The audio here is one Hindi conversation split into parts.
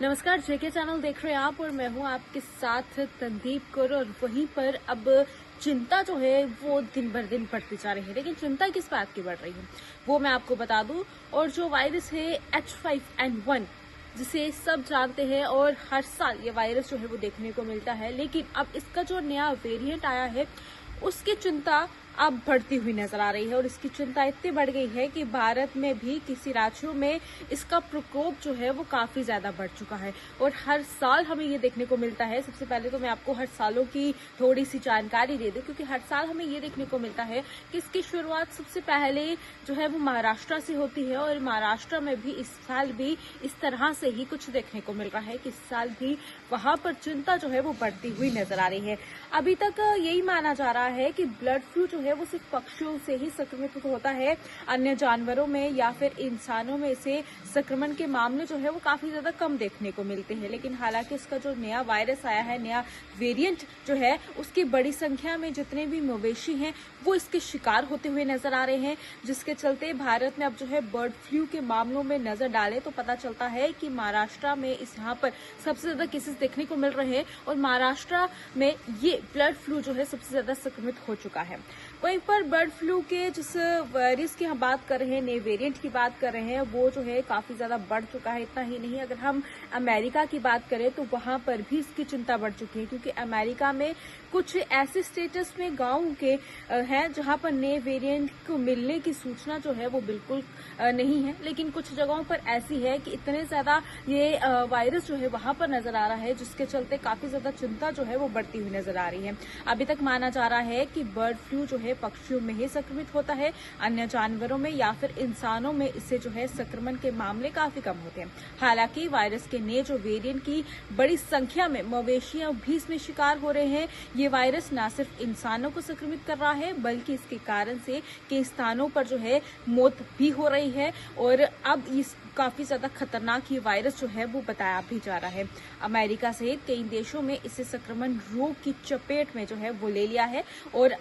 नमस्कार, जेके चैनल देख रहे हैं आप और मैं हूं आपके साथ तनदीप कौर। और वहीं पर अब चिंता जो है वो दिन भर दिन बढ़ती जा रही है। लेकिन चिंता किस बात की बढ़ रही है वो मैं आपको बता दूं। और जो वायरस है H5N1 जिसे सब जानते हैं और हर साल ये वायरस जो है वो देखने को मिलता है, लेकिन अब इसका जो नया वेरिएंट आया है उसकी चिंता अब बढ़ती हुई नजर आ रही है। और इसकी चिंता इतनी बढ़ गई है कि भारत में भी किसी राज्यों में इसका प्रकोप जो है वो काफी ज्यादा बढ़ चुका है। और हर साल हमें ये देखने को मिलता है। सबसे पहले तो मैं आपको हर सालों की थोड़ी सी जानकारी दे दूं, क्योंकि हर साल हमें ये देखने को मिलता है कि इसकी शुरुआत सबसे पहले जो है वो महाराष्ट्र से होती है। और महाराष्ट्र में भी इस साल भी इस तरह से ही कुछ देखने को मिल रहा है कि इस साल भी वहां पर चिंता जो है वो बढ़ती हुई नजर आ रही है। अभी तक यही माना जा रहा है कि बर्ड फ्लू जो है वो सिर्फ पक्षियों से ही संक्रमित होता है। अन्य जानवरों में या फिर इंसानों में इसे संक्रमण के मामले जो है वो काफी ज्यादा कम देखने को मिलते हैं। लेकिन हालांकि इसका जो नया वायरस आया है, नया वेरिएंट जो है, उसकी बड़ी संख्या में जितने भी मवेशी हैं वो इसके शिकार होते हुए नजर आ रहे हैं, जिसके चलते भारत में अब जो है बर्ड फ्लू के मामलों में नजर डालें तो पता चलता है कि महाराष्ट्र में यहाँ पर सबसे ज्यादा केसेस देखने को मिल रहे हैं। और महाराष्ट्र में ये बर्ड फ्लू जो है सबसे ज्यादा संक्रमित हो चुका है। वहीं पर बर्ड फ्लू के जिस वायरस की हम बात कर रहे हैं, नए वेरिएंट की बात कर रहे हैं, वो जो है काफी ज्यादा बढ़ चुका है। इतना ही नहीं, अगर हम अमेरिका की बात करें तो वहां पर भी इसकी चिंता बढ़ चुकी है, क्योंकि अमेरिका में कुछ ऐसे स्टेट्स में गांव के हैं जहां पर नए वेरिएंट को मिलने की सूचना जो है वो बिल्कुल नहीं है। लेकिन कुछ जगहों पर ऐसी है कि इतने ज्यादा ये वायरस जो है वहां पर नजर आ रहा है, जिसके चलते काफी ज्यादा चिंता जो है वो बढ़ती हुई नजर आ रही है। अभी तक माना जा रहा है कि बर्ड फ्लू जो है पक्षियों में ही संक्रमित होता है, अन्य जानवरों में या फिर इंसानों में इससे जो है संक्रमण के मामले काफी कम होते हैं। हालांकि वायरस के नए जो वेरिएंट की बड़ी संख्या में मवेशियां भी इसमें शिकार हो रहे हैं। ये वायरस न सिर्फ इंसानों को संक्रमित कर रहा है, बल्कि इसके कारण से कई स्थानों पर जो है मौत भी हो रही है। और अब इस काफी ज्यादा खतरनाक ये वायरस जो है वो बताया भी जा रहा है। अमेरिका सहित कई देशों में इसे संक्रमण रोग की चपेट में जो है वो ले लिया है। और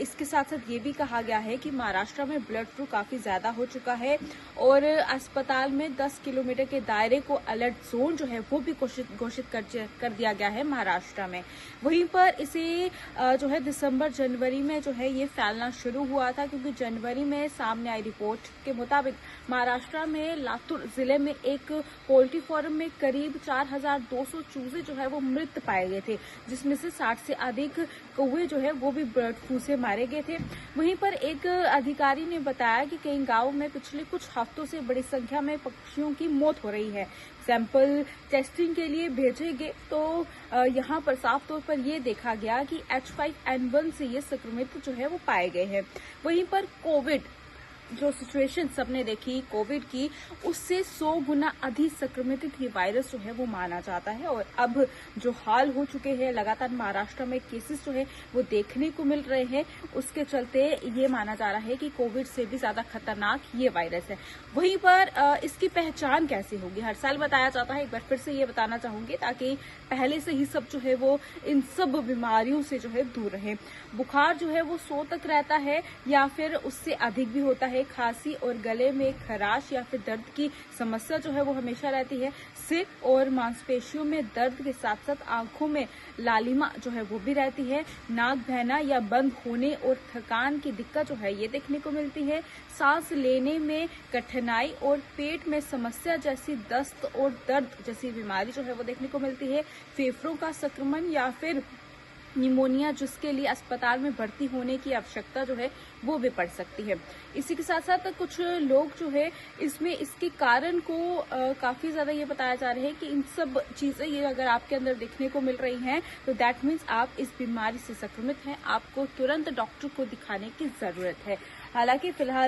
इसके साथ साथ ये भी कहा गया है कि महाराष्ट्र में बर्ड फ्लू काफी ज्यादा हो चुका है और अस्पताल में 10 किलोमीटर के दायरे को अलर्ट जोन जो है वो भी घोषित कर दिया गया है महाराष्ट्र में। वहीं पर इसे जो है दिसंबर जनवरी में जो है ये फैलना शुरू हुआ था, क्योंकि जनवरी में सामने आई रिपोर्ट के मुताबिक महाराष्ट्र में लातूर जिले में एक पोल्ट्री फार्म में करीब 4200 चूजे जो है वो मृत पाए गए थे, जिसमें से 60 से अधिक कौवे जो है वो भी बर्ड फ्लू से मारे गए थे। वहीं पर एक अधिकारी ने बताया कि कई गांवों में पिछले कुछ हफ्तों से बड़ी संख्या में पक्षियों की मौत हो रही है। सैंपल टेस्टिंग के लिए भेजे गए तो यहाँ पर साफ तौर पर ये देखा गया कि H5N1 से ये संक्रमित जो है वो पाए गए हैं। वहीं पर कोविड जो सिचुएशन सबने देखी कोविड की, उससे 100 गुना अधिक संक्रमित ये वायरस जो है वो माना जाता है। और अब जो हाल हो चुके हैं, लगातार महाराष्ट्र में केसेस जो है वो देखने को मिल रहे हैं, उसके चलते ये माना जा रहा है कि कोविड से भी ज्यादा खतरनाक ये वायरस है। वहीं पर इसकी पहचान कैसे होगी, हर साल बताया जाता है। एक बार फिर से ये बताना चाहूंगी ताकि पहले से ही सब जो है वो इन सब बीमारियों से जो है दूर रहे। बुखार जो है वो 100 तक रहता है या फिर उससे अधिक भी होता है। खांसी और गले में खराश या फिर दर्द की समस्या जो है वो हमेशा रहती है। सिर और मांसपेशियों में दर्द के साथ साथ आंखों में लालिमा जो है वो भी रहती है। नाक बहना या बंद होने और थकान की दिक्कत जो है ये देखने को मिलती है। सांस लेने में कठिनाई और पेट में समस्या जैसी दस्त और दर्द जैसी बीमारी जो है वो देखने को मिलती है। फेफड़ों का संक्रमण या फिर निमोनिया, जिसके लिए अस्पताल में भर्ती होने की आवश्यकता जो है वो भी पड़ सकती है। इसी के साथ साथ कुछ लोग जो है इसमें इसके कारण को काफी ज्यादा ये बताया जा रहा है कि इन सब चीजें ये अगर आपके अंदर देखने को मिल रही हैं तो दैट मीन्स आप इस बीमारी से संक्रमित हैं, आपको तुरंत डॉक्टर को दिखाने की जरूरत है। हालांकि फिलहाल